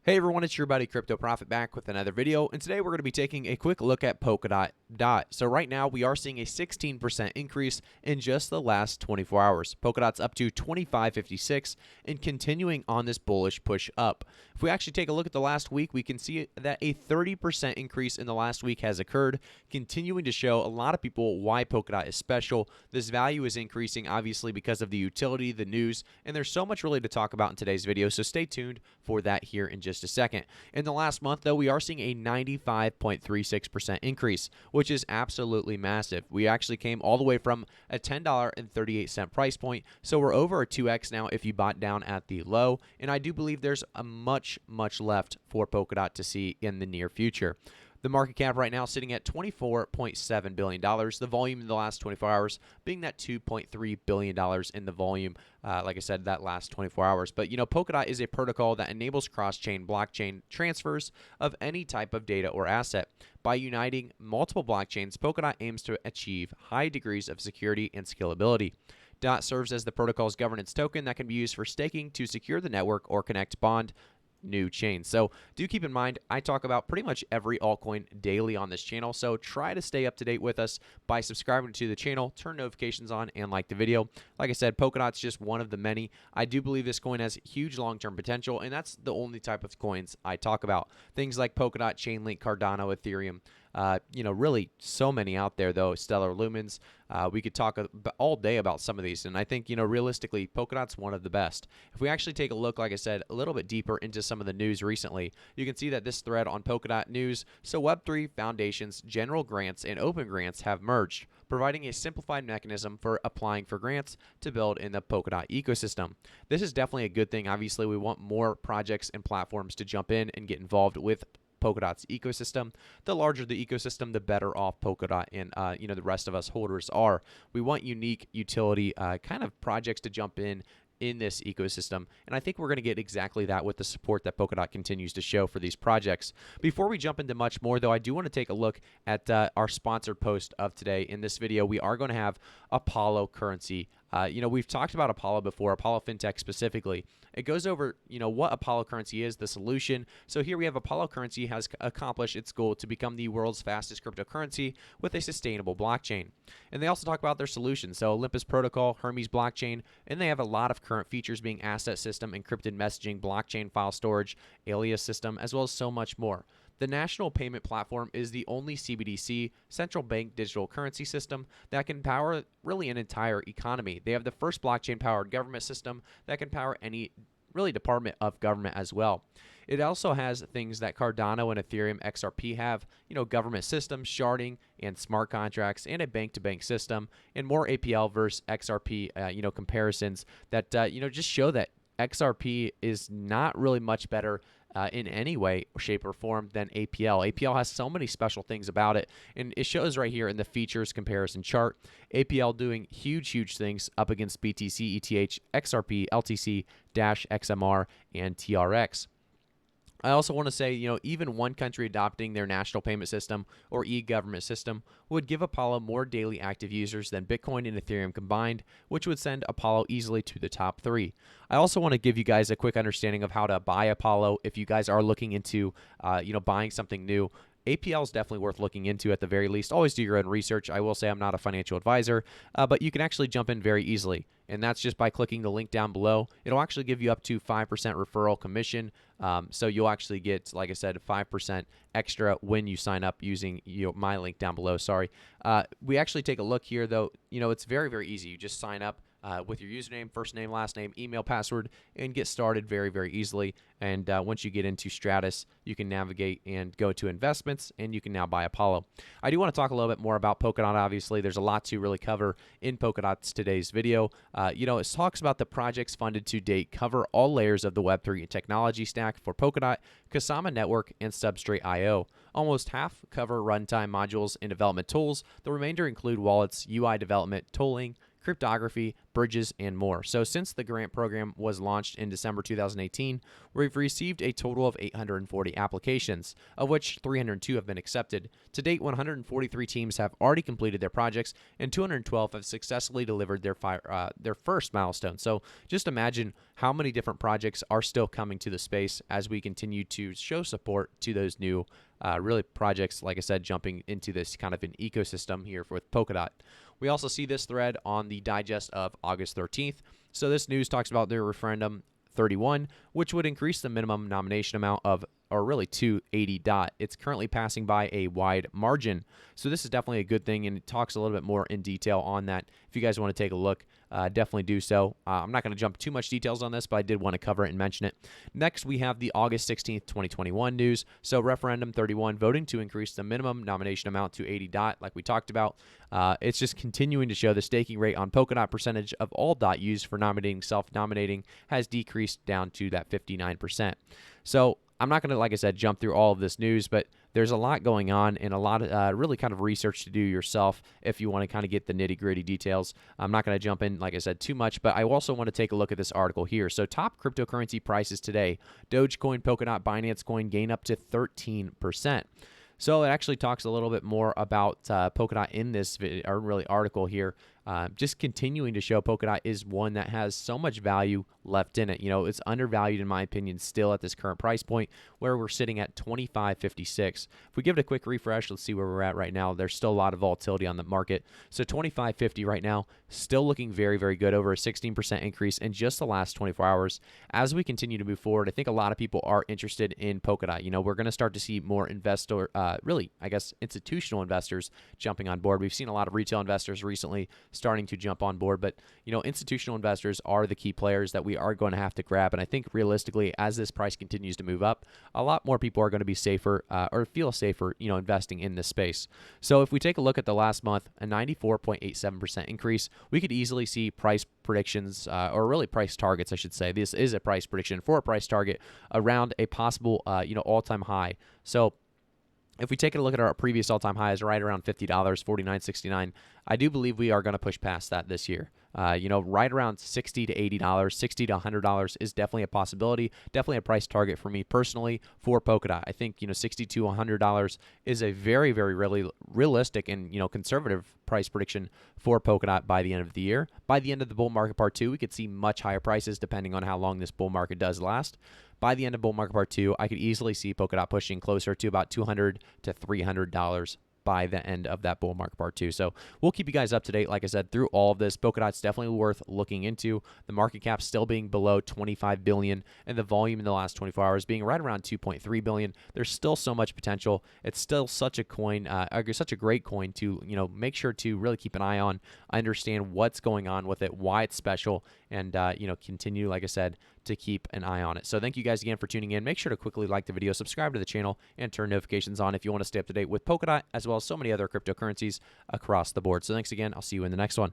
Hey everyone, it's your buddy Crypto Profit back with another video, and today we're going to be taking a quick look at Polkadot. So right now we are seeing a 16% increase in just the last 24 hours. Polkadot's up to 25.56 and continuing on this bullish push up. If we actually take a look at the last week, we can see that a 30% increase in the last week has occurred, continuing to show a lot of people why Polkadot is special. This value is increasing obviously because of the utility, the news, and there's so much really to talk about in today's video, so stay tuned for that here in just a second. In the last month, though, we are seeing a 95.36% increase, which is absolutely massive. We actually came all the way from a $10.38 price point, so we're over a 2x now if you bought down at the low, and I do believe there's a much left for Polkadot to see in the near future. The market cap right now sitting at $24.7 billion. The volume in the last 24 hours being that $2.3 billion in the volume, like I said, that last 24 hours. But, Polkadot is a protocol that enables cross-chain blockchain transfers of any type of data or asset. By uniting multiple blockchains, Polkadot aims to achieve high degrees of security and scalability. DOT serves as the protocol's governance token that can be used for staking to secure the network or connect bond new chains. So do keep in mind, I talk about pretty much every altcoin daily on this channel, so try to stay up to date with us by subscribing to the channel, turn notifications on, and like the video. Like I said, Polkadot's just one of the many. I do believe this coin has huge long-term potential, and that's the only type of coins I talk about. Things like Polkadot, Chainlink, Cardano, Ethereum, really so many out there, though. Stellar Lumens. We could talk all day about some of these, and I think, realistically, Polkadot's one of the best. If we actually take a look, like I said, a little bit deeper into some of the news recently, you can see that this thread on Polkadot News, so Web3 foundations, general grants, and open grants have merged, providing a simplified mechanism for applying for grants to build in the Polkadot ecosystem. This is definitely a good thing. Obviously, we want more projects and platforms to jump in and get involved with Polkadot's ecosystem. The larger the ecosystem, the better off Polkadot and the rest of us holders are. We want unique utility kind of projects to jump in this ecosystem, and I think we're going to get exactly that with the support that Polkadot continues to show for these projects. Before we jump into much more, though, I do want to take a look at our sponsored post of today. In this video, we are going to have Apollo currency. We've talked about Apollo before, Apollo FinTech specifically. It goes over, what Apollo currency is, the solution. So here we have Apollo currency has accomplished its goal to become the world's fastest cryptocurrency with a sustainable blockchain. And they also talk about their solutions. So Olympus Protocol, Hermes blockchain, and they have a lot of current features being asset system, encrypted messaging, blockchain file storage, alias system, as well as so much more. The National Payment Platform is the only CBDC, central bank digital currency system, that can power really an entire economy. They have the first blockchain-powered government system that can power any really department of government as well. It also has things that Cardano and Ethereum XRP have, government systems, sharding, and smart contracts, and a bank-to-bank system, and more APL versus XRP, comparisons that, just show that XRP is not really much better in any way, shape, or form than APL. APL has so many special things about it, and it shows right here in the features comparison chart. APL doing huge things up against BTC, ETH, XRP, LTC, Dash, XMR, and TRX. I also want to say, even one country adopting their national payment system or e-government system would give Apollo more daily active users than Bitcoin and Ethereum combined, which would send Apollo easily to the top 3. I also want to give you guys a quick understanding of how to buy Apollo if you guys are looking into, buying something new. APL is definitely worth looking into at the very least. Always do your own research. I will say I'm not a financial advisor, but you can actually jump in very easily. And that's just by clicking the link down below. It'll actually give you up to 5% referral commission. So you'll actually get, like I said, 5% extra when you sign up using my link down below. Sorry. We actually take a look here, though. It's very easy. You just sign up with your username, first name, last name, email, password, and get started very easily. And once you get into Stratus, you can navigate and go to investments, and you can now buy Apollo. I do want to talk a little bit more about Polkadot. Obviously, there's a lot to really cover in Polkadot's today's video. It talks about the projects funded to date cover all layers of the Web3 technology stack for Polkadot, Kusama Network, and Substrate IO. Almost half cover runtime modules and development tools. The remainder include wallets, UI development, tooling, cryptography, bridges, and more. So since the grant program was launched in December 2018, we've received a total of 840 applications, of which 302 have been accepted. To date, 143 teams have already completed their projects, and 212 have successfully delivered their first milestone. So just imagine how many different projects are still coming to the space as we continue to show support to those new really projects, like I said, jumping into this kind of an ecosystem here with Polkadot. We also see this thread on the digest of August 13th. So this news talks about their referendum 31, which would increase the minimum nomination amount of, or really to 80 DOT. It's currently passing by a wide margin. So this is definitely a good thing, and it talks a little bit more in detail on that. If you guys want to take a look, definitely do so. I'm not going to jump too much details on this, but I did want to cover it and mention it. Next, we have the August 16th, 2021 news. So referendum 31, voting to increase the minimum nomination amount to 80 DOT, like we talked about. It's just continuing to show the staking rate on Polkadot percentage of all DOT used for nominating, self-nominating has decreased down to that 59%. So I'm not going to, like I said, jump through all of this news, but there's a lot going on and a lot of really kind of research to do yourself if you want to kind of get the nitty-gritty details. I'm not going to jump in, like I said, too much, but I also want to take a look at this article here. So top cryptocurrency prices today: Dogecoin, Polkadot, Binance Coin gain up to 13%. So it actually talks a little bit more about Polkadot in this video, or really article here. Just continuing to show Polkadot is one that has so much value left in it. You know, it's undervalued in my opinion still at this current price point where we're sitting at $25.56. If we give it a quick refresh, let's see where we're at right now. There's still a lot of volatility on the market. So $25.50 right now, still looking very, very good, over a 16% increase in just the last 24 hours. As we continue to move forward, I think a lot of people are interested in Polkadot. You know, we're going to start to see more really, I guess, institutional investors jumping on board. We've seen a lot of retail investors recently starting to jump on board, but you know, institutional investors are the key players that we are going to have to grab. And I think realistically, as this price continues to move up, a lot more people are going to be safer or feel safer, you know, investing in this space. So if we take a look at the last month, a 94.87% increase, we could easily see price predictions or really price targets, I should say. This is a price prediction for a price target around a possible, you know, all-time high. So if we take a look at our previous all-time highs, right around $50, $49.69, I do believe we are going to push past that this year. You know, right around $60 to $80, $60 to $100 is definitely a possibility, definitely a price target for me personally for Polkadot. I think, you know, $60 to $100 is a very, very really realistic and, you know, conservative price prediction for Polkadot by the end of the year. By the end of the bull market part 2, we could see much higher prices depending on how long this bull market does last. By the end of bull market part 2, I could easily see Polkadot pushing closer to about $200 to $300 by the end of that bull market part 2. So we'll keep you guys up to date, like I said, through all of this. Polkadot's definitely worth looking into. The market cap still being below 25 billion and the volume in the last 24 hours being right around 2.3 billion. There's still so much potential. It's still such a coin, such a great coin to, you know, make sure to really keep an eye on, understand what's going on with it, why it's special, and you know, continue, like I said, to keep an eye on it. So thank you guys again for tuning in. Make sure to quickly like the video, subscribe to the channel, and turn notifications on if you want to stay up to date with Polkadot, as well as so many other cryptocurrencies across the board. So thanks again. I'll see you in the next one.